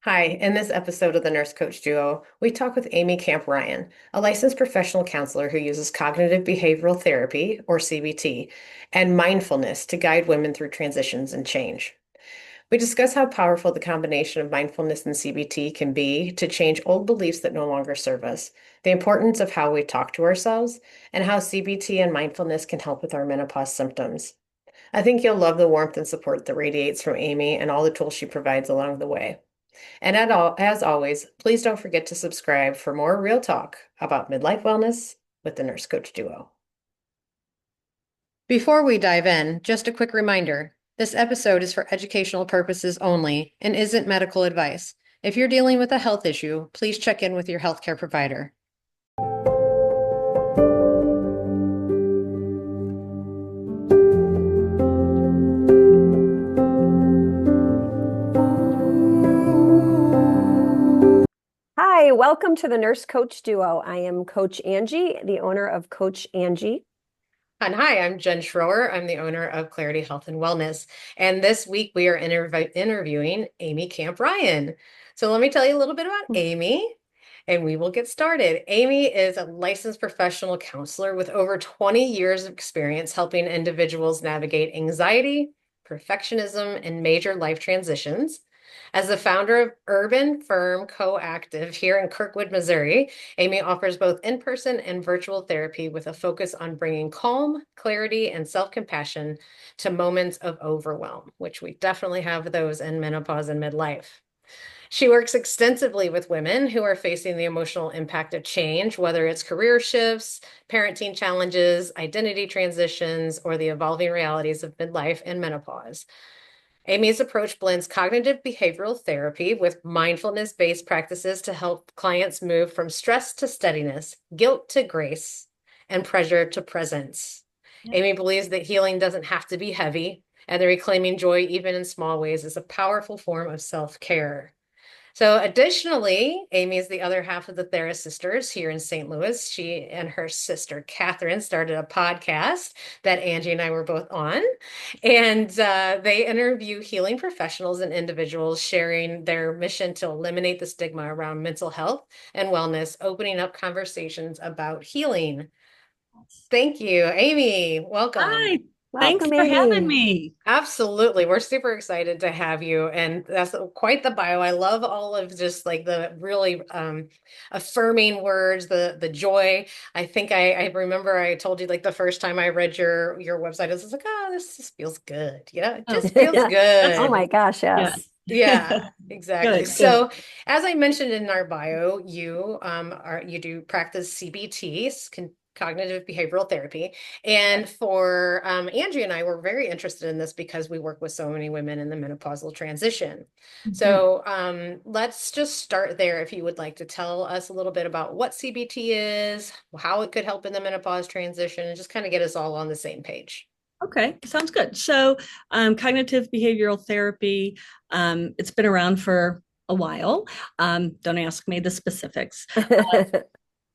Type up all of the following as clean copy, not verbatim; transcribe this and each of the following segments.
Hi, in this episode of the Nurse Coach Duo, we talk with Amy Camp Ryan, a licensed professional counselor who uses cognitive behavioral therapy, or CBT, and mindfulness to guide women through transitions and change. We discuss how powerful the combination of mindfulness and CBT can be to change old beliefs that no longer serve us, the importance of how we talk to ourselves, and how CBT and mindfulness can help with our menopause symptoms. I think you'll love the warmth and support that radiates from Amy and all the tools she provides along the way. And as always, please don't forget to subscribe for more real talk about midlife wellness with the Nurse Coach Duo. Before we dive in, just a quick reminder. This episode is for educational purposes only and isn't medical advice. If you're dealing with a health issue, please check in with your healthcare provider. Hi, welcome to the Nurse Coach Duo. I am Coach Angie, the owner of Coach Angie. And hi, I'm Jen Schroer. I'm the owner of Clarity Health and Wellness. And this week we are interviewing Amy Camp Ryan. So let me tell you a little bit about Amy, and we will get started. Amy is a licensed professional counselor with over 20 years of experience helping individuals navigate anxiety, perfectionism, and major life transitions. As the founder of Urban Firm Coactive here in Kirkwood, Missouri, Amy offers both in-person and virtual therapy with a focus on bringing calm, clarity, and self-compassion to moments of overwhelm, which we definitely have those in menopause and midlife. She works extensively with women who are facing the emotional impact of change, whether it's career shifts, parenting challenges, identity transitions, or the evolving realities of midlife and menopause. Amy's approach blends cognitive behavioral therapy with mindfulness-based practices to help clients move from stress to steadiness, guilt to grace, and pressure to presence. Yeah. Amy believes that healing doesn't have to be heavy, and that reclaiming joy, even in small ways, is a powerful form of self-care. So additionally, Amy is the other half of the Theris sisters here in St. Louis. She and her sister Catherine started a podcast that Angie and I were both on. And they interview healing professionals and individuals sharing their mission to eliminate the stigma around mental health and wellness, opening up conversations about healing. Thank you, Amy. Welcome. Hi, thanks Welcome, for having Amy. me. Absolutely. We're super excited to have you. And that's quite the bio. I love all of just like the really affirming words, the joy. I think I remember I told you like the first time I read your website, I was like, oh, this just feels good. Yeah, it Oh, just feels Yeah. Oh my good. gosh, yeah. yes. Yeah, exactly. Good, good. So, as I mentioned in our bio, you do practice CBT, cognitive behavioral therapy, and for Andrea and I, we're very interested in this because we work with so many women in the menopausal transition. Mhm. So, let's just start there. If you would like to tell us a little bit about what CBT is, how it could help in the menopause transition, and just kind of get us all on the same page. Okay, sounds good. So, cognitive behavioral therapy, it's been around for a while. Don't ask me the specifics,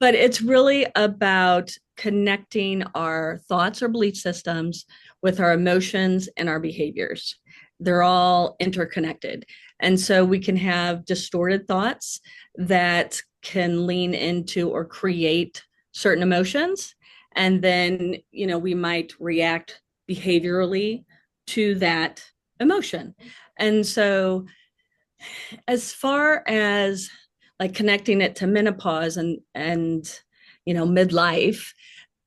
but it's really about connecting our thoughts or belief systems with our emotions and our behaviors. They're all interconnected. And so we can have distorted thoughts that can lean into or create certain emotions. And then, we might react behaviorally to that emotion. And so, as far as like connecting it to menopause and midlife,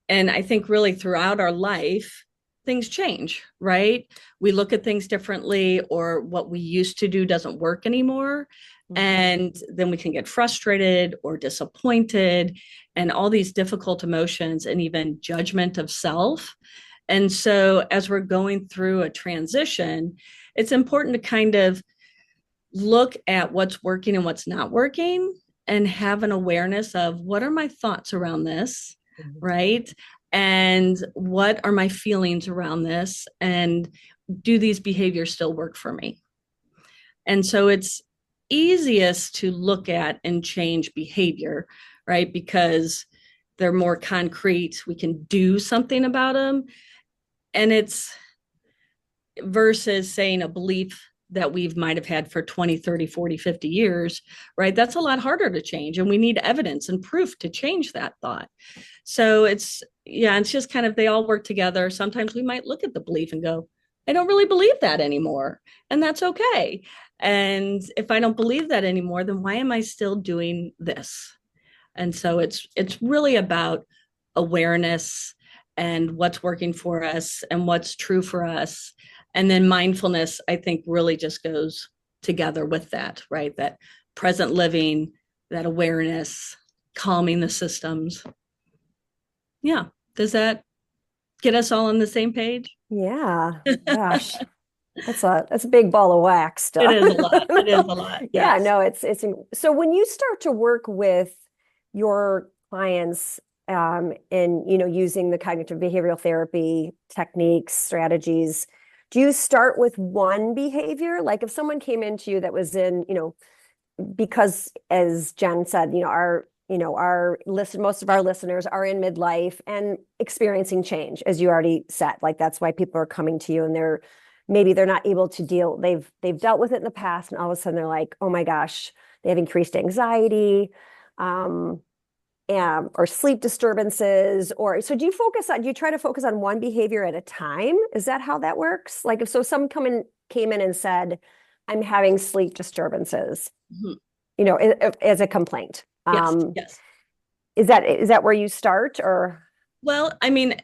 and I think really throughout our life things change, right? We look at things differently, or what we used to do doesn't work anymore, and then we can get frustrated or disappointed, and all these difficult emotions, and even judgment of self. And so as we're going through a transition, it's important to kind of look at what's working and what's not working, and have an awareness of what are my thoughts around this, Mhm. right? And what are my feelings around this? And do these behaviors still work for me? And so it's easiest to look at and change behavior, right? Because they're more concrete. We can do something about them. And it's versus saying a belief that we've might have had for 20, 30, 40, 50 years, right? That's a lot harder to change. And we need evidence and proof to change that thought. So it's just kind of, they all work together. Sometimes we might look at the belief and go, I don't really believe that anymore. And that's okay. And if I don't believe that anymore, then why am I still doing this? And so it's really about awareness and what's working for us and what's true for us. And then mindfulness, I think, really just goes together with that, right? That present living, that awareness, calming the systems. Yeah. Does that get us all on the same page? Yeah. Gosh. That's a big ball of wax It stuff. is a lot. It is a lot. Yeah, Yes. no, so when you start to work with your clients in, using the cognitive behavioral therapy techniques, strategies, do you start with one behavior? Like if someone came into you that was in, because as Jen said, most of our listeners are in midlife and experiencing change, as you already said. Like that's why people are coming to you and maybe they're not able to deal. They've dealt with it in the past, and all of a sudden they're like, oh my gosh, they have increased anxiety, um, or sleep disturbances. Or so do you try to focus on one behavior at a time? Is that how that works? Like if so someone came in and said, I'm having sleep disturbances, Mhm. as a complaint. Yes. Yes. Is that where you start or? Well, I mean,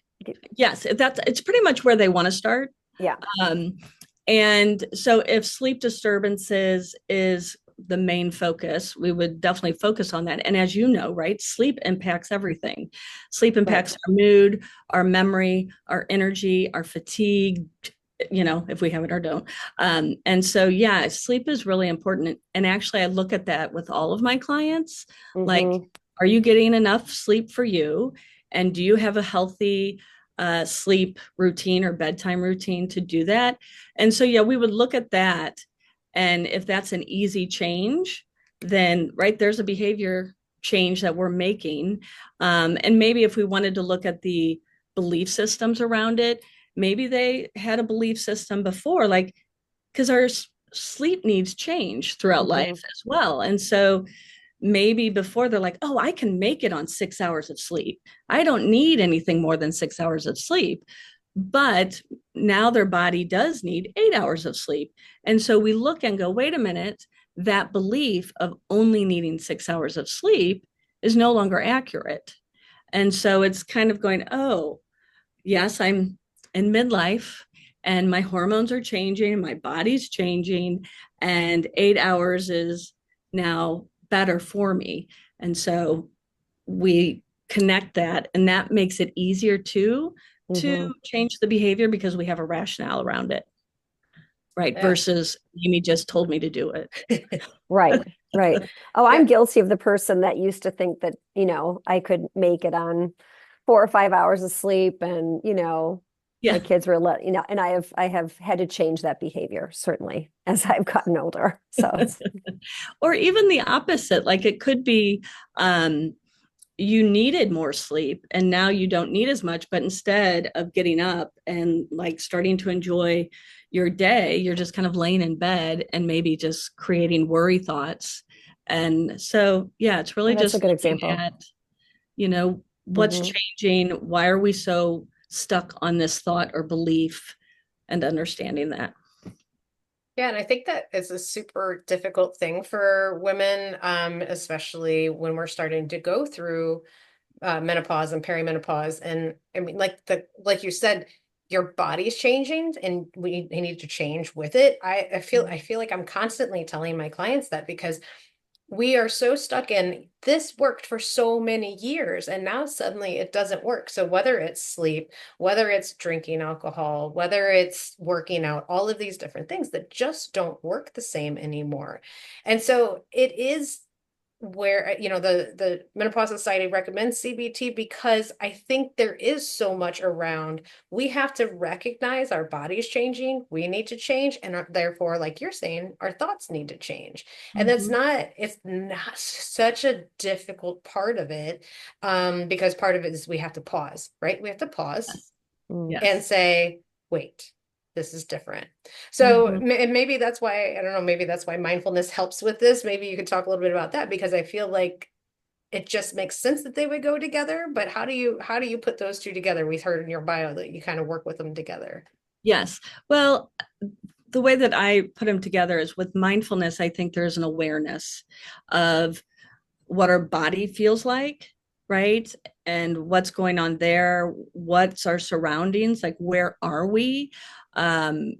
yes, it's pretty much where they want to start. Yeah. Um, and so if sleep disturbances is the main focus, we would definitely focus on that. And as you know, right, sleep impacts everything. Sleep Right. impacts our mood, our memory, our energy, our fatigue, if we have it or don't. And so, yeah, sleep is really important. And actually, I look at that with all of my clients. Like, Mm-hmm. are you getting enough sleep for you? And do you have a healthy sleep routine or bedtime routine to do that? And so, yeah, we would look at that. And if that's an easy change, then, right, there's a behavior change that we're making. And maybe if we wanted to look at the belief systems around it, maybe they had a belief system before, like, because our sleep needs change throughout life Mm-hmm. as well. And so, maybe before they're like, oh, I can make it on 6 hours of sleep. I don't need anything more than 6 hours of sleep. But now their body does need 8 hours of sleep. And so we look and go, wait a minute, that belief of only needing 6 hours of sleep is no longer accurate. And so it's kind of going, oh, yes, I'm in midlife and my hormones are changing, my body's changing, and 8 hours is now better for me. And so we connect that, and that makes it easier to Mm-hmm. change the behavior because we have a rationale around it, right? Yeah. Versus Amy just told me to do it. Right, right. Oh, I'm Yeah. guilty of the person that used to think that, I could make it on 4 or 5 hours of sleep and, my Yeah. kids were and I have had to change that behavior certainly as I've gotten older. So it's Or even the opposite, like it could be you needed more sleep and now you don't need as much, but instead of getting up and like starting to enjoy your day, you're just kind of laying in bed and maybe just creating worry thoughts. And so, yeah, it's oh, really that's a just good looking example. at, what's Hmm. changing, why are we so stuck on this thought or belief, and understanding that. Yeah, and I think that is a super difficult thing for women, especially when we're starting to go through menopause and perimenopause. And I mean, like you said, your body's changing, and we need to change with it. I feel like I'm constantly telling my clients that because we are so stuck in this worked for so many years and now suddenly it doesn't work. So whether it's sleep, whether it's drinking alcohol, whether it's working out, all of these different things that just don't work the same anymore. And so it is where the Menopause Society recommends CBT because I think there is so much around. We have to recognize our body's changing, we need to change, and therefore, like you're saying, our thoughts need to change. And Mhm. it's not such a difficult part of it, because part of it is we have to pause, right? We have to pause Yes. Mm. and Yes. say, wait, this is different. So and maybe that's why, I don't know, maybe that's why mindfulness helps with this. Maybe you could talk a little bit about that, because I feel like it just makes sense that they would go together. But how do you put those two together? We heard in your bio that you kind of work with them together. Yes. Well, the way that I put them together is with mindfulness. I think there's an awareness of what our body feels like, right? And what's going on there, what's our surroundings, like where are we? And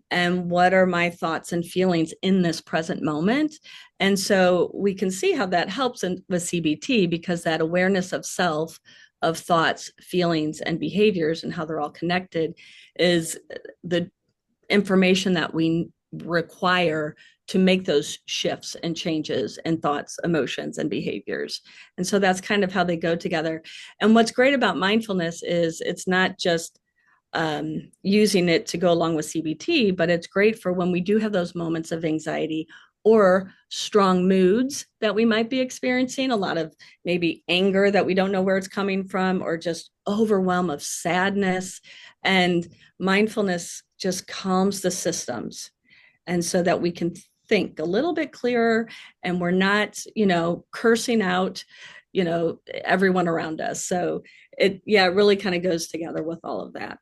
what are my thoughts and feelings in this present moment? And so we can see how that helps with CBT, because that awareness of self, of thoughts, feelings, and behaviors, and how they're all connected, is the information that we require to make those shifts and changes in thoughts, emotions, and behaviors. And so that's kind of how they go together. And what's great about mindfulness is it's not just using it to go along with CBT, but it's great for when we do have those moments of anxiety or strong moods that we might be experiencing, a lot of maybe anger that we don't know where it's coming from, or just overwhelm of sadness. And mindfulness just calms the systems, and so that we can think a little bit clearer, and we're not, cursing out, everyone around us. So it really kind of goes together with all of that.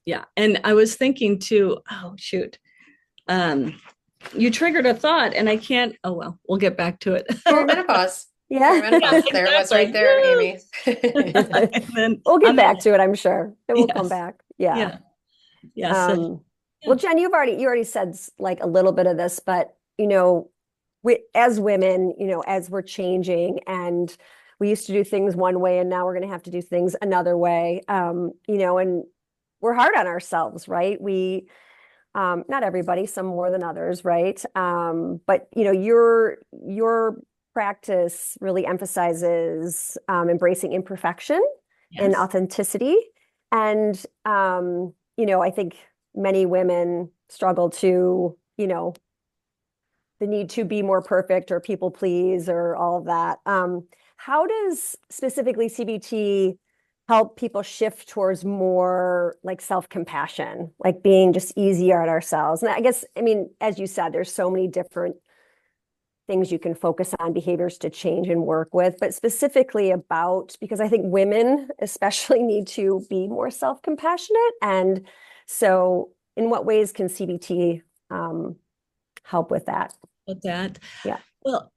Yeah. And I was thinking too, oh shoot. You triggered a thought and I can't, oh well, we'll get back to it. Perimenopause. Yeah. Perimenopause. There it was right there, Amy. We'll get back to it, I'm sure. It will come back. Yeah. Yeah. So, Well, Jen, you already said like a little bit of this, but as women, as we're changing, and we used to do things one way and now we're going to have to do things another way. And we're hard on ourselves, right? Not everybody, some more than others, right? But your practice really emphasizes embracing imperfection and authenticity. And I think many women struggle to, the need to be more perfect or people please or all of that. How does specifically CBT help people shift towards more like self-compassion, like being just easier on ourselves? And I guess, as you said, there's so many different things you can focus on, behaviors to change and work with, but specifically because I think women especially need to be more self-compassionate. And so in what ways can CBT help with that? Yeah. Well,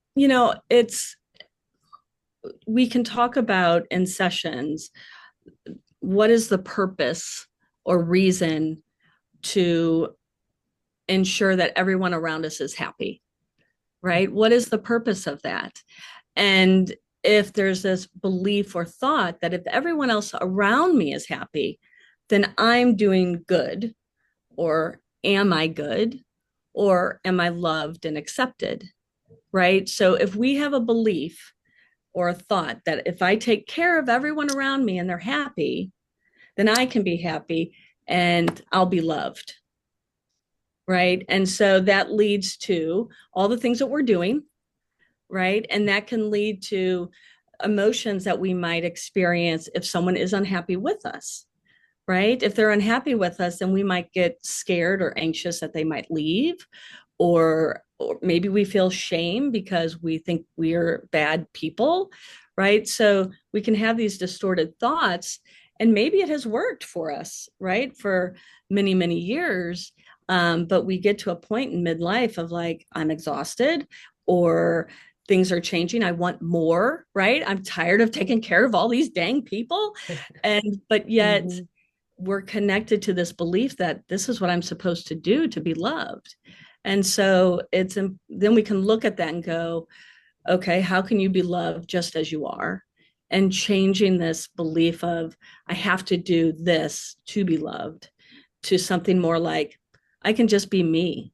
we can talk about in sessions, what is the purpose or reason to ensure that everyone around us is happy, right? What is the purpose of that? And if there's this belief or thought that if everyone else around me is happy, then I'm doing good, or am I good, or am I loved and accepted, right? So if we have a belief or a thought that if I take care of everyone around me and they're happy, then I can be happy and I'll be loved, right? And so that leads to all the things that we're doing, right? And that can lead to emotions that we might experience if someone is unhappy with us, right? If they're unhappy with us, then we might get scared or anxious that they might leave, or maybe we feel shame because we think we're bad people, right? So we can have these distorted thoughts, and maybe it has worked for us, right, for many, many years. But we get to a point in midlife of like, I'm exhausted, or things are changing. I want more, right? I'm tired of taking care of all these dang people. But yet we're connected to this belief that this is what I'm supposed to do to be loved. And so then we can look at that and go, okay, how can you be loved just as you are? And changing this belief of I have to do this to be loved to something more like I can just be me.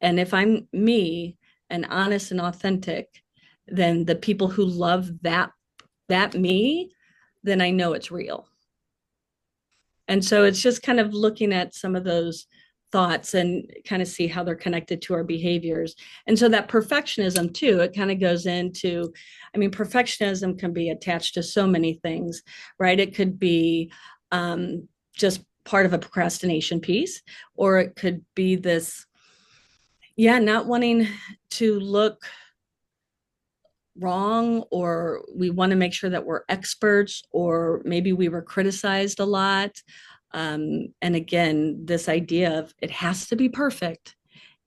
And if I'm me and honest and authentic, then the people who love that me, then I know it's real. And so it's just kind of looking at some of those thoughts and kind of see how they're connected to our behaviors. And so that perfectionism too, it kind of goes into, perfectionism can be attached to so many things, right? It could be just part of a procrastination piece, or it could be this, not wanting to look wrong, or we want to make sure that we're experts, or maybe we were criticized a lot. And again, this idea of it has to be perfect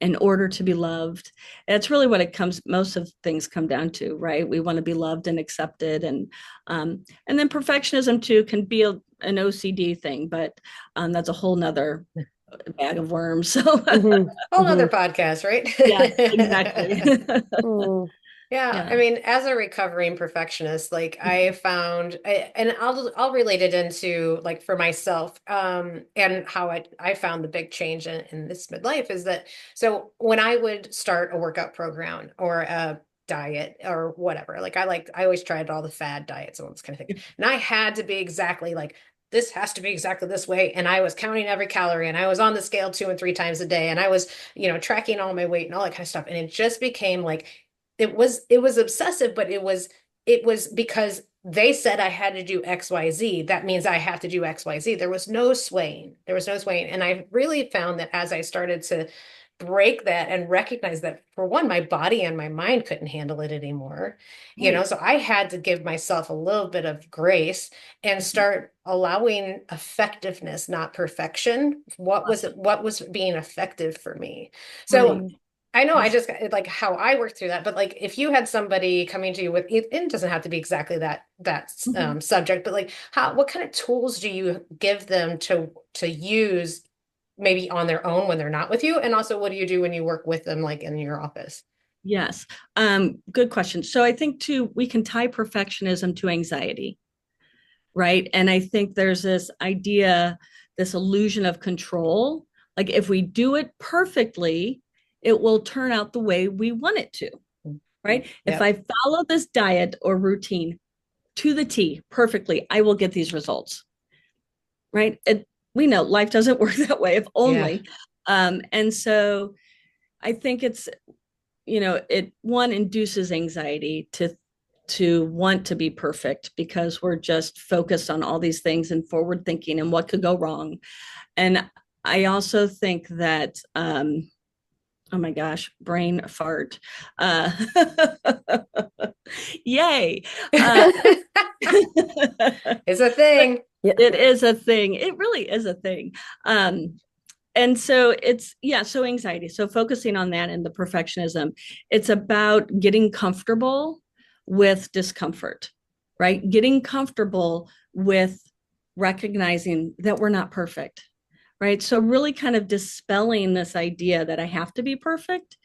in order to be loved. That's really what it comes, most of things come down to, right? We want to be loved and accepted. And then perfectionism too can be an OCD thing, but that's a whole nother bag of worms. So Whole nother podcast, right? yeah, exactly. Yeah, I Yeah. mean, as a recovering perfectionist, like I found, and I'll relate it into like for myself, and how I found the big change in this midlife is that so when I would start a workout program or a diet or whatever, I always tried all the fad diets and all this kind of thing, and I had to be exactly like this has to be exactly this way, and I was counting every calorie, and I was on the scale 2 and 3 times a day, and I was tracking all my weight and all that kind of stuff, and it just became like it was obsessive, but it was because they said I had to do XYZ. That means I have to do XYZ. There was no swaying. There was no swaying. And I really found that as I started to break that and recognize that for one, my body and my mind couldn't handle it anymore. Right. So I had to give myself a little bit of grace and start allowing effectiveness, not perfection. What was it? What was being effective for me? So Right. I know I just like how I worked through that, but like if you had somebody coming to you with it doesn't have to be exactly that Mhm. subject, but like what kind of tools do you give them to use maybe on their own when they're not with you? And also what do you do when you work with them like in your office? Yes. Good question. So I think too, we can tie perfectionism to anxiety, right? And I think there's this idea, this illusion of control. Like if we do it perfectly, it will turn out the way we want it to, right? If Yep. I follow this diet or routine to the T perfectly, I will get these results, right? We know life doesn't work that way, if Yeah. only. And so I think it one induces anxiety to want to be perfect because we're just focused on all these things and forward thinking and what could go wrong. And I also think that oh my gosh, brain fart. Uh, yay. Uh, It's a thing. Yeah. it is a thing. It really is a thing. Um, and so so anxiety. So focusing on that and the perfectionism, it's about getting comfortable with discomfort, right? Getting comfortable with recognizing that we're not perfect, right? So really kind of dispelling this idea that I have to be perfect,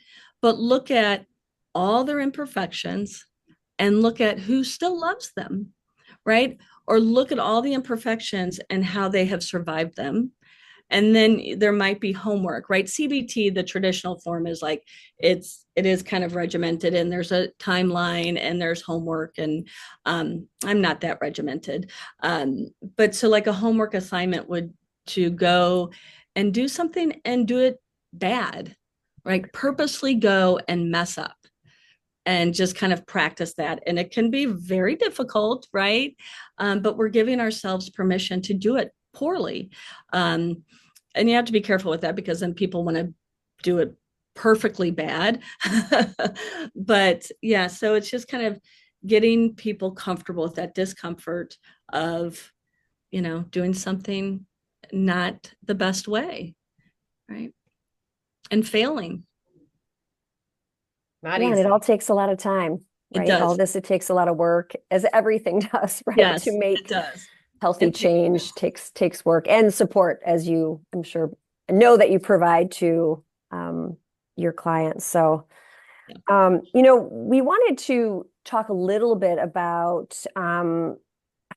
but look at all their imperfections and look at who still loves them, right? Or look at all the imperfections and how they have survived them. And then there might be homework, right? CBT, the traditional form is like it is kind of regimented, and there's a timeline and there's homework, and I'm not that regimented. But so like a homework assignment would to go and do something and do it bad, right? Purposely go and mess up and just kind of practice that. And it can be very difficult, right? But we're giving ourselves permission to do it poorly. Um, and you have to be careful with that because then people want to do it perfectly bad. But yeah, so it's just kind of getting people comfortable with that discomfort of, doing something not the best way, right? And failing. Not Yeah, and it all easy. takes a lot of time, It right? All does. this, it takes a lot of work, as everything does, right? To Yes, it make does. healthy It takes, change takes work and support, as you, I'm sure, know that you provide to your clients. So, yeah. we wanted to talk a little bit about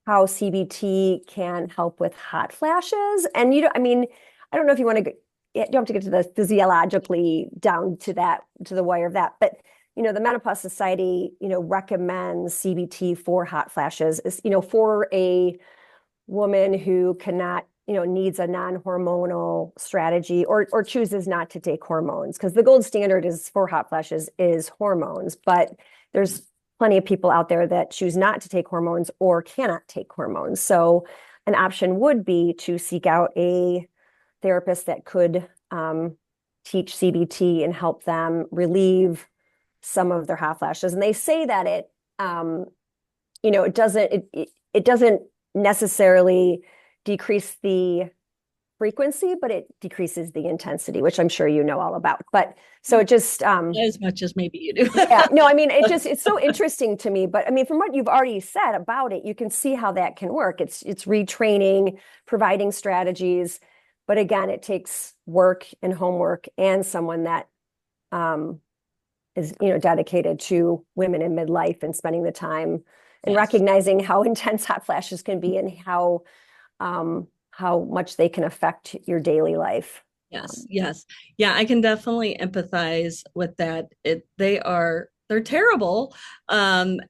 how CBT can help with hot flashes. And I mean, I don't know if you want to, you don't have to get to the physiologically down to that, to the wire of that, but the Menopause Society, recommends CBT for hot flashes, is, for a woman who cannot, needs a non-hormonal strategy or chooses not to take hormones, because the gold standard is for hot flashes is hormones, but there's plenty of people out there that choose not to take hormones or cannot take hormones. So an option would be to seek out a therapist that could teach CBT and help them relieve some of their hot flashes. And they say that it doesn't necessarily decrease the frequency, but it decreases the intensity, which I'm sure you know all about. But so it just as much as maybe you do. yeah, no, I mean, it's so interesting to me. But I mean, from what you've already said about it, you can see how that can work. It's retraining, providing strategies. But again, it takes work and homework and someone that is, dedicated to women in midlife and spending the time and Yes. recognizing how intense hot flashes can be and how much they can affect your daily life. Yes, yes. Yeah, I can definitely empathize with that. They're terrible. And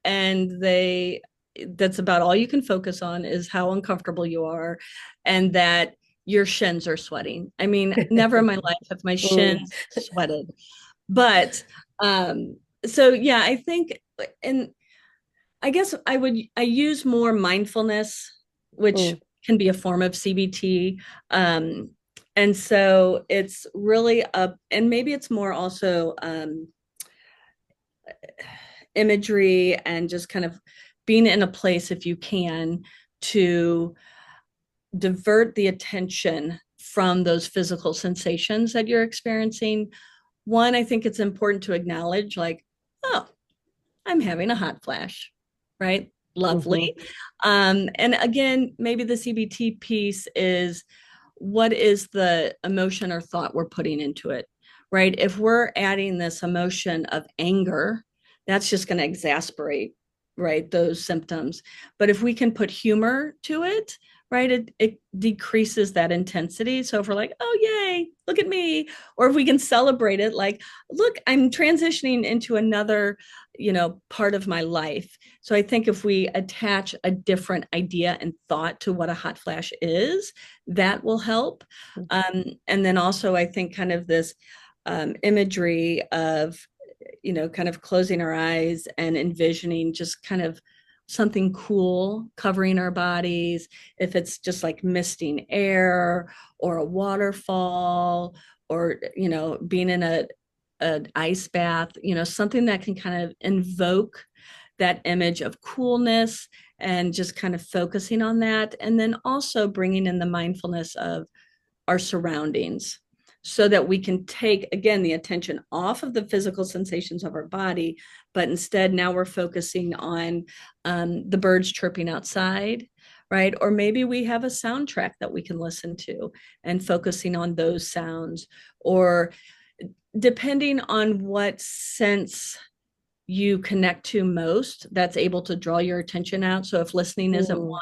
that's about all you can focus on is how uncomfortable you are and that your shins are sweating. I mean, never in my life have my shins sweated. But so yeah, I think, and I guess I use more mindfulness, which can be a form of CBT. And so it's really and maybe it's more also imagery and just kind of being in a place, if you can, to divert the attention from those physical sensations that you're experiencing. One, I think it's important to acknowledge, like, oh, I'm having a hot flash, right? Lovely. And again, maybe the CBT piece is what is the emotion or thought we're putting into it, right? If we're adding this emotion of anger, that's just going to exasperate, right, those symptoms. But if we can put humor to it, right, it decreases that intensity. So if we're like, oh, yay, look at me, or if we can celebrate it, like, look, I'm transitioning into another, part of my life. So I think if we attach a different idea and thought to what a hot flash is, that will help. And then also, I think kind of this imagery of, kind of closing our eyes and envisioning just kind of something cool covering our bodies. If it's just like misting air or a waterfall or, being in an ice bath, something that can kind of invoke that image of coolness and just kind of focusing on that. And then also bringing in the mindfulness of our surroundings so that we can take, again, the attention off of the physical sensations of our body, but instead now we're focusing on the birds chirping outside, right? Or maybe we have a soundtrack that we can listen to and focusing on those sounds, or depending on what sense you connect to most, that's able to draw your attention out. So if listening isn't one,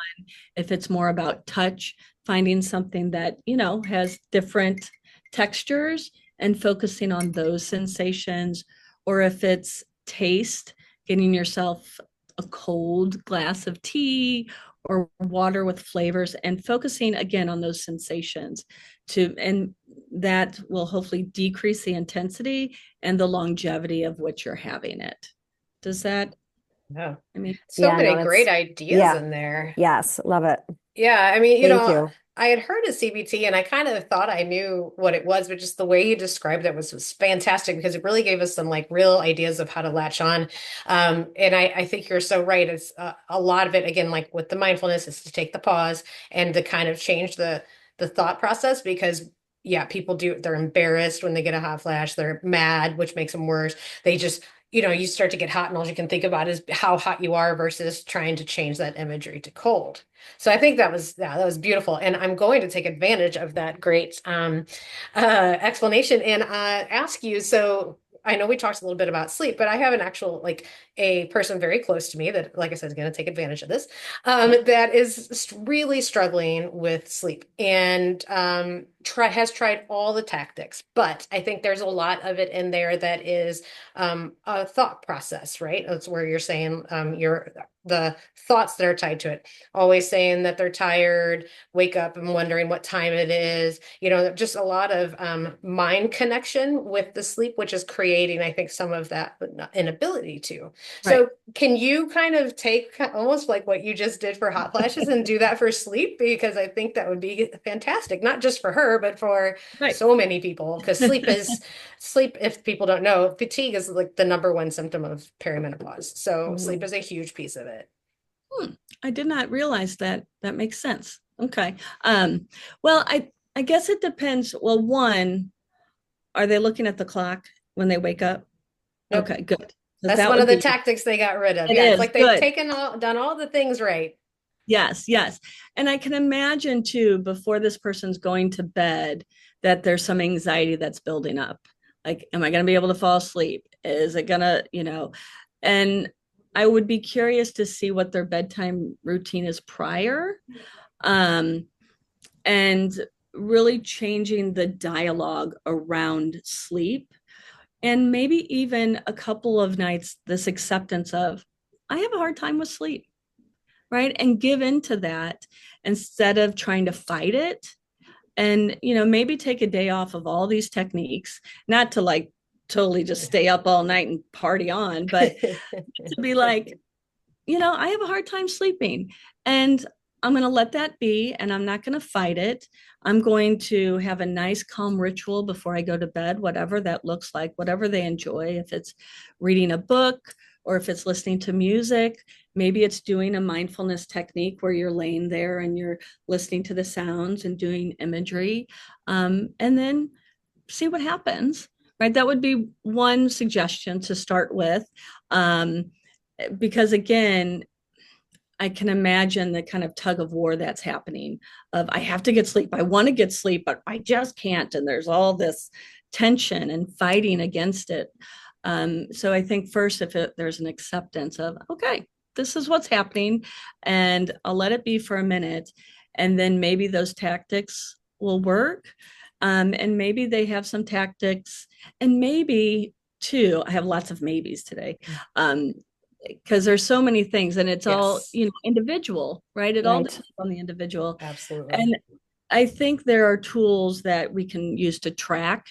if it's more about touch, finding something that, has different textures and focusing on those sensations, or if it's taste, getting yourself a cold glass of tea or water with flavors and focusing again on those sensations and that will hopefully decrease the intensity and the longevity of which you're having it. Does that? Yeah. I mean, So Yeah, no, many great ideas yeah, in there. yes, love it. Yeah, I mean, Thank you. I had heard of CBT and I kind of thought I knew what it was, but just the way you described it was fantastic because it really gave us some like real ideas of how to latch on. And I think you're so right. It's a lot of it, again, like with the mindfulness, is to take the pause and to kind of change the thought process because yeah, people they're embarrassed when they get a hot flash, they're mad, which makes them worse. They just you start to get hot and all you can think about is how hot you are versus trying to change that imagery to cold. So I think that was beautiful, and I'm going to take advantage of that great explanation and ask you. So I know we talked a little bit about sleep, but I have an actual like a person very close to me that, like I said, is going to take advantage of this that is really struggling with sleep, and has tried all the tactics, but I think there's a lot of it in there that is a thought process, right? That's where you're saying the thoughts that are tied to it. Always saying that they're tired, wake up and wondering what time it is. Just a lot of mind connection with the sleep, which is creating, I think, some of that inability to. Right. So can you kind of take almost like what you just did for hot flashes and do that for sleep? Because I think that would be fantastic, not just for her, but for Right. so many people. Because sleep, if people don't know, fatigue is like the number one symptom of perimenopause. So sleep Mhm. is a huge piece of it. I did not realize that. That makes sense. Okay. Well, I guess it depends. Well, one, are they looking at the clock when they wake up? Nope. Okay, good. Because That's that one of would the be, tactics they got rid of. it Yeah, it's is like they've good. done all the things right. Yes, yes. And I can imagine too, before this person's going to bed, that there's some anxiety that's building up. Like, am I going to be able to fall asleep? Is it going to, and I would be curious to see what their bedtime routine is prior. Um, and really changing the dialogue around sleep. And maybe even a couple of nights, this acceptance of, I have a hard time with sleep, right? And give into that instead of trying to fight it. And, maybe take a day off of all these techniques, not to like totally just stay up all night and party on, but to be like, I have a hard time sleeping. And I'm going to let that be. And I'm not going to fight it. I'm going to have a nice, calm ritual before I go to bed, whatever that looks like, whatever they enjoy. If it's reading a book or if it's listening to music, maybe it's doing a mindfulness technique where you're laying there and you're listening to the sounds and doing imagery. And then see what happens, right? That would be one suggestion to start with. Because again, I can imagine the kind of tug of war that's happening of I have to get sleep. I want to get sleep, but I just can't. And there's all this tension and fighting against it. So I think first, if there's an acceptance of, okay, this is what's happening, and I'll let it be for a minute. And then maybe those tactics will work. And maybe they have some tactics, and maybe too, I have lots of maybes today. Because there's so many things and it's all Yes, individual, right? It all Right. depends on the individual. absolutely. And I think there are tools that we can use to track,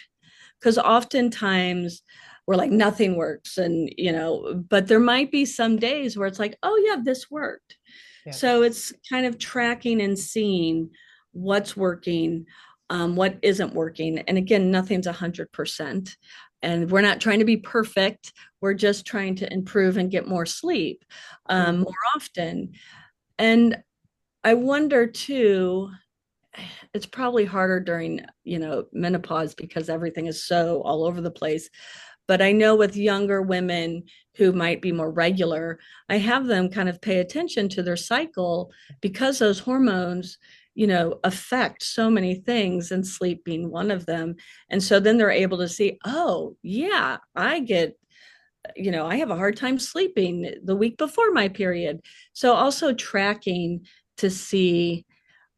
because oftentimes we're like nothing works, and but there might be some days where it's like, oh yeah, this worked. Yeah. So it's kind of tracking and seeing what's working, what isn't working. And again, nothing's 100%. And we're not trying to be perfect. We're just trying to improve and get more sleep more often. And I wonder too, it's probably harder during, menopause because everything is so all over the place. But I know with younger women who might be more regular, I have them kind of pay attention to their cycle because those hormones, affect so many things, and sleep being one of them. And so then they're able to see, oh, yeah, I have a hard time sleeping the week before my period. So also tracking to see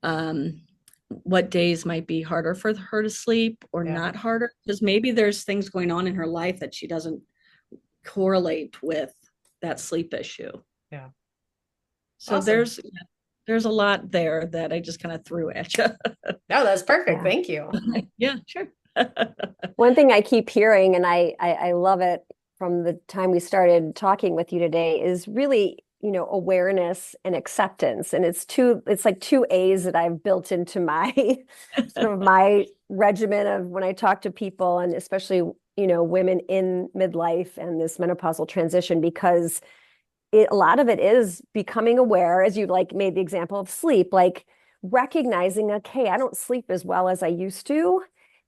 um, what days might be harder for her to sleep or Yeah. not harder, because maybe there's things going on in her life that she doesn't correlate with that sleep issue. Yeah. So Awesome. there's a lot there that I just kind of threw at you. No, that's perfect. Yeah. Thank you. Yeah, sure. One thing I keep hearing, and I love it from the time we started talking with you today, is really, awareness and acceptance. And it's like two A's that I've built into my sort of my regimen of when I talk to people, and especially, women in midlife and this menopausal transition, because a lot of it is becoming aware, as you like made the example of sleep, like recognizing, okay, I don't sleep as well as I used to,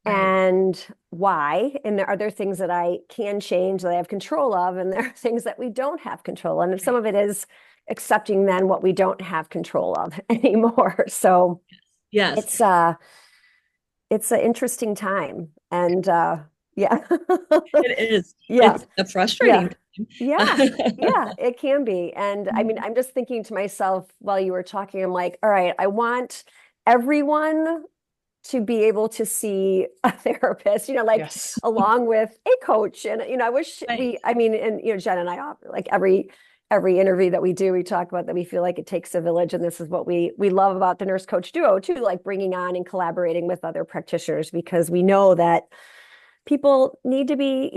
Right. and why? And are there things that I can change that I have control of, and there are things that we don't have control. And some Right. of it is accepting then what we don't have control of anymore. So Yes, it's it's an interesting time. And yeah. it is. Yeah. It's a Yeah. frustrating Yeah, time. yeah, it can be. And I mean, I'm just thinking to myself while you were talking, I'm like, all right, I want everyone to be able to see a therapist, like Yes. along with a coach. And, I wish Right. I mean, and, Jen and I, like every interview that we do, we talk about that we feel like it takes a village. And this is what we love about the nurse coach duo too, like bringing on and collaborating with other practitioners, because we know that people need to be,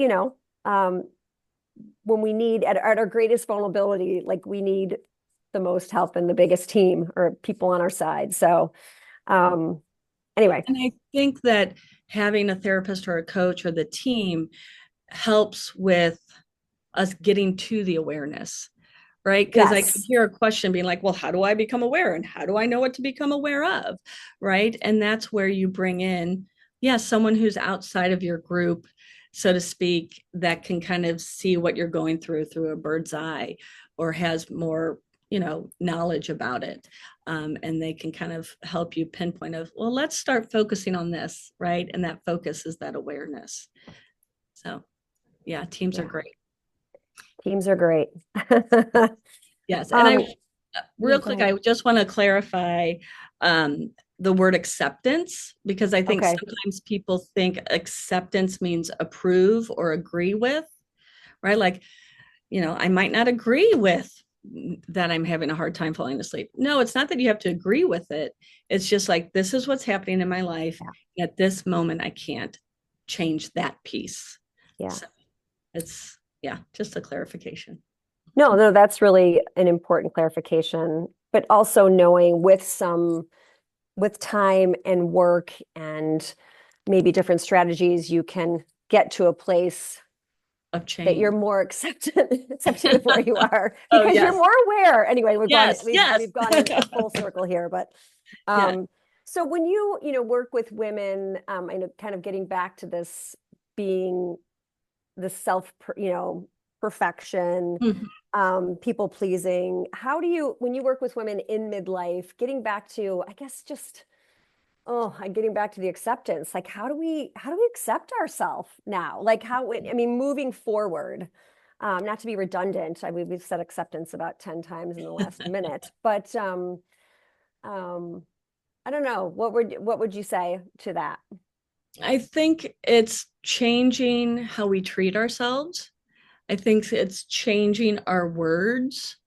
when we need at our greatest vulnerability, like we need the most help and the biggest team or people on our side. So, anyway, And I think that having a therapist or a coach or the team helps with us getting to the awareness, right? Because I could yes, hear a question being like, well, how do I become aware? And how do I know what to become aware of? Right. And that's where you bring in, yeah, someone who's outside of your group, so to speak, that can kind of see what you're going through a bird's eye, or has more, knowledge about it. And they can kind of help you pinpoint of, well, let's start focusing on this, right? And that focus is that awareness. So yeah, teams are yeah, great. teams are great. Yes. And Um, I yeah, real go quick, ahead. I just want to clarify the word acceptance, because I think Okay. sometimes people think acceptance means approve or agree with, right? Like, I might not agree with that I'm having a hard time falling asleep. No, it's not that you have to agree with it. It's just like, this is what's happening in my life. Yeah. At this moment, I can't change that piece. Yeah. So it's, yeah, just a clarification. No, no, that's really an important clarification, but also knowing with time and work and maybe different strategies, you can get to a place Of that you're change. more accepting of where you are Oh, because you're yes. more aware. Anyway, Yes. Yes. we've gone in a full circle here, but Yeah. um, so when you work with women, I know kind of getting back to this being the perfection, Mhm. people pleasing. How do you, when you work with women in midlife, getting back to, I guess, just, oh, I'm getting back to the acceptance. Like, how do we accept ourselves now? Like I mean, moving forward, not to be redundant. We've said acceptance about 10 times in the last minute, but, um, I don't know. What would you say to that? I think it's changing how we treat ourselves. I think it's changing our words,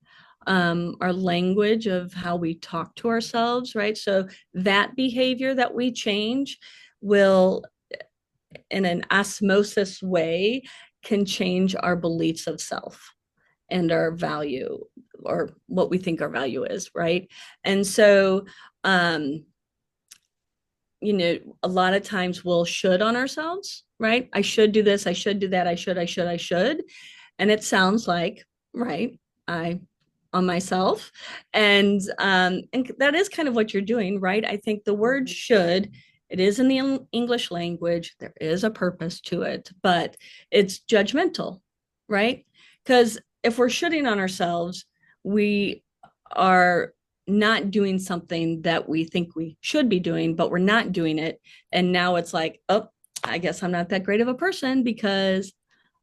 our language of how we talk to ourselves, right? So that behavior that we change will, in an osmosis way, can change our beliefs of self and our value, or what we think our value is, right? And so, um, a lot of times we'll should on ourselves, right? I should do this, I should do that, I should. And it sounds like, right, I on myself. And that is kind of what you're doing, right? I think the word Mhm. should, it is in the English language, there is a purpose to it, but it's judgmental, right? Because if we're shooting on ourselves, we are not doing something that we think we should be doing, but we're not doing it. And now it's like, oh, I guess I'm not that great of a person because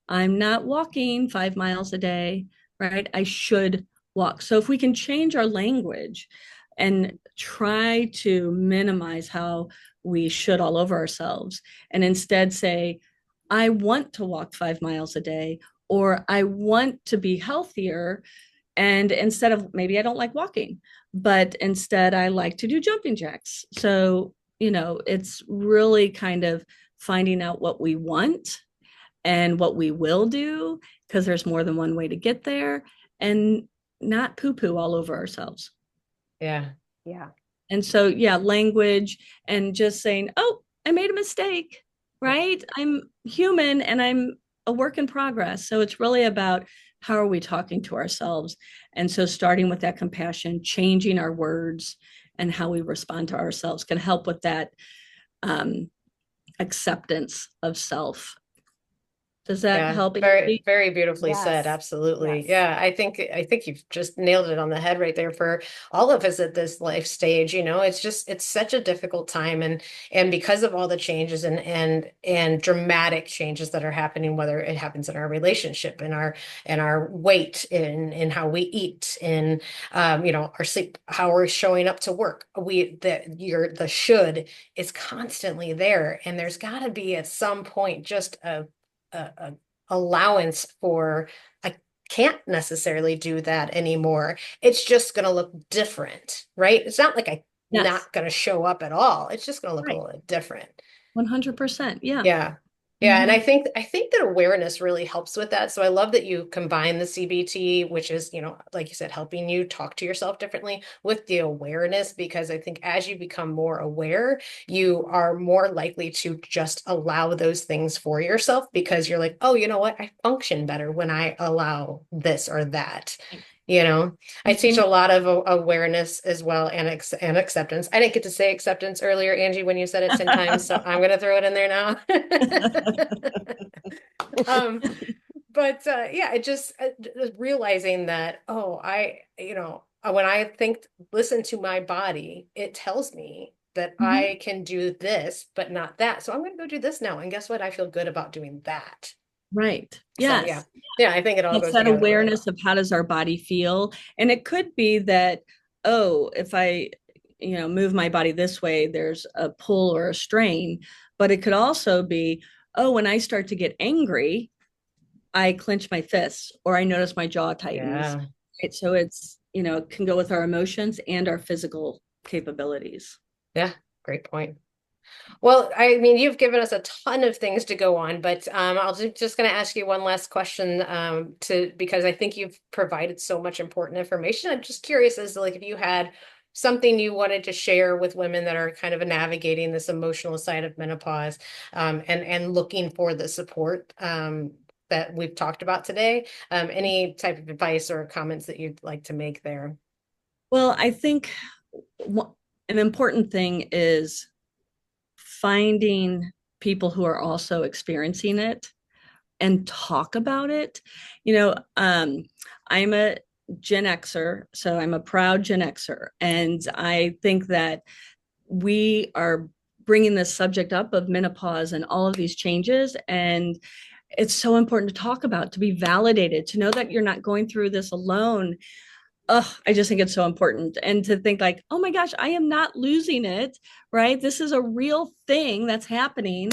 I'm not walking 5 miles a day, right? I should walk. So if we can change our language and try to minimize how we should all over ourselves, and instead say, I want to walk 5 miles a day, or I want to be healthier. And instead of, maybe I don't like walking, but instead I like to do jumping jacks. So, it's really kind of finding out what we want and what we will do, because there's more than one way to get there, and not poo poo all over ourselves. Yeah. Yeah. And so, yeah, language and just saying, oh, I made a mistake, Yeah. right? I'm human and I'm a work in progress. So it's really about how are we talking to ourselves? And so starting with that compassion, changing our words and how we respond to ourselves can help with that, um, acceptance of self. Does that Yeah, help, very, Angie? very beautifully said. Yes. Absolutely. Yes. Yeah, I think you've just nailed it on the head right there for all of us at this life stage. It's such a difficult time, and because of all the changes and dramatic changes that are happening, whether it happens in our relationship, in our weight, in how we eat, in our sleep, how we're showing up to work. The should is constantly there, and there's got to be at some point just a allowance for I can't necessarily do that anymore. It's just going to look different, right? It's not like I'm Yes. not going to show up at all. It's just going to look a Right. little different. 100%. Yeah. Yeah. Yeah, and Hmm. I think that awareness really helps with that. So I love that you combine the CBT, which is, like you said, helping you talk to yourself differently with the awareness, because I think as you become more aware, you are more likely to just allow those things for yourself because you're like, oh, you know what? I function better when I allow this or that. You know, I teach Hmm. a lot of awareness as well and acceptance. I didn't get to say acceptance earlier, Angie, when you said it 10 times, so I'm going to throw it in there now. Um, but yeah, it just realizing that, oh, when I listen to my body, it tells me that Hmm. I can do this, but not that. So I'm going to go do this now. And guess what? I feel good about doing that. Right. So yeah, Yes. yeah, I think it all It's goes that together really awareness well. of how does our body feel. And it could be that, oh, if I, move my body this way, there's a pull or a strain. But it could also be, oh, when I start to get angry, I clench my fists or I notice my jaw tightens. Yeah. Right. So it can go with our emotions and our physical capabilities. Yeah. Great point. Well, I mean, you've given us a ton of things to go on, but just going to ask you one last question because I think you've provided so much important information. I'm just curious as to like if you had something you wanted to share with women that are kind of navigating this emotional side of menopause, and looking for the support that we've talked about today. Any type of advice or comments that you'd like to make there? Well, I think an important thing is finding people who are also experiencing it and talk about it. You know, um, I'm a Gen Xer, so I'm a proud Gen Xer. And I think that we are bringing this subject up of menopause and all of these changes. And it's so important to talk about, to be validated, to know that you're not going through this alone. Oh, I just think it's so important. And to think like, oh my gosh, I am not losing it, right? This is a real thing that's happening.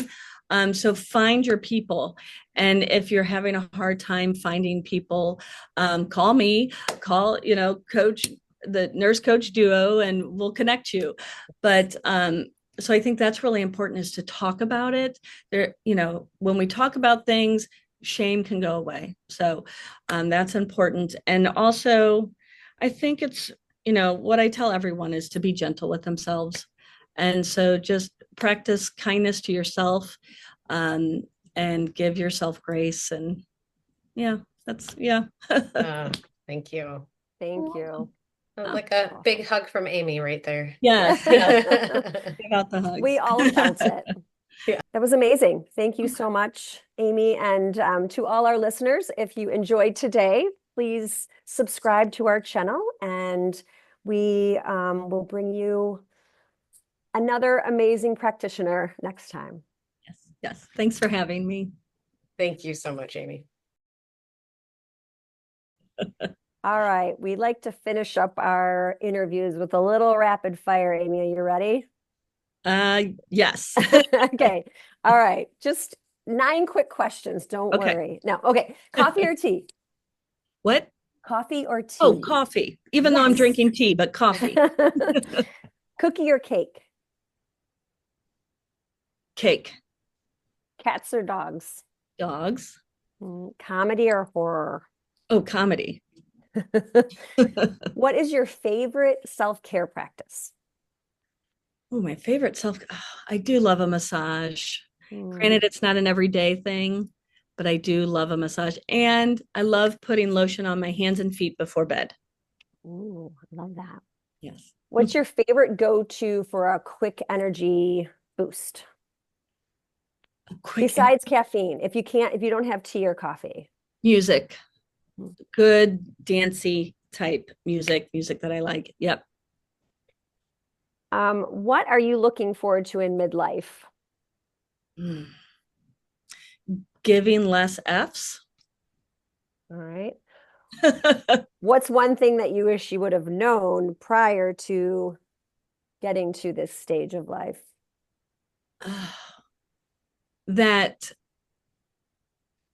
So find your people. And if you're having a hard time finding people, call me, coach, the nurse coach duo, and we'll connect you. But so I think that's really important, is to talk about it. When we talk about things, shame can go away. So that's important. And also, I think it's, what I tell everyone is to be gentle with themselves. And so just practice kindness to yourself, um, and give yourself grace. And yeah, yeah. Uh, Thank you. Thank you. Like a big Awesome. hug from Amy right there. Yes, yes. Give out the We hugs. all felt it. Yeah. That was amazing. Thank you so much, Amy. And to all our listeners, if you enjoyed today, please subscribe to our channel and we will bring you another amazing practitioner next time. Yes, yes. Thanks for having me. Thank you so much, Amy. All right. We'd like to finish up our interviews with a little rapid fire. Amy, are you ready? Yes. Okay. All right. Just 9 quick questions. Don't Okay. worry. No. Okay. Coffee or tea? What? Coffee or Oh, tea? coffee. Even though I'm Yes. drinking tea, but coffee. Cookie or cake? Cake. Cats or dogs? Dogs. Comedy or horror? Oh, comedy. What is your favorite self-care practice? Oh, my favorite self. Oh, I do love a massage. Mm, Granted, it's not an everyday thing, but I do love a massage. And I love putting lotion on my hands and feet before bed. ooh, I love that. Yes. What's your favorite go-to for a quick energy boost? Quick Besides caffeine, if you don't have tea or coffee. music, good dancey type music that I like. Yep. What are you looking forward to in midlife? Mm. Giving less F's. All right. What's one thing that you wish you would have known prior to getting to this stage of life? That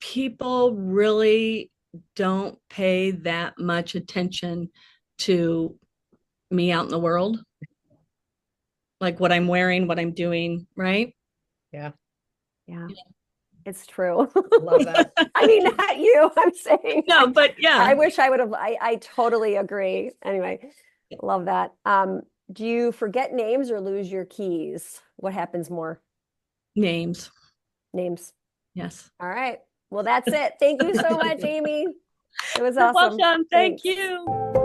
people really don't pay that much attention to me out in the world, like what I'm wearing, what I'm doing, right? Yeah. Yeah, it's true. Love that. I mean, not you. I'm saying No, but I yeah, wish I would have. I totally agree. Anyway, love that. Do you forget names or lose your keys? What happens more? names. Names. Yes. All right. Well, that's it. Thank you so much, Amy. It was You're awesome. welcome. Thank Thanks. you.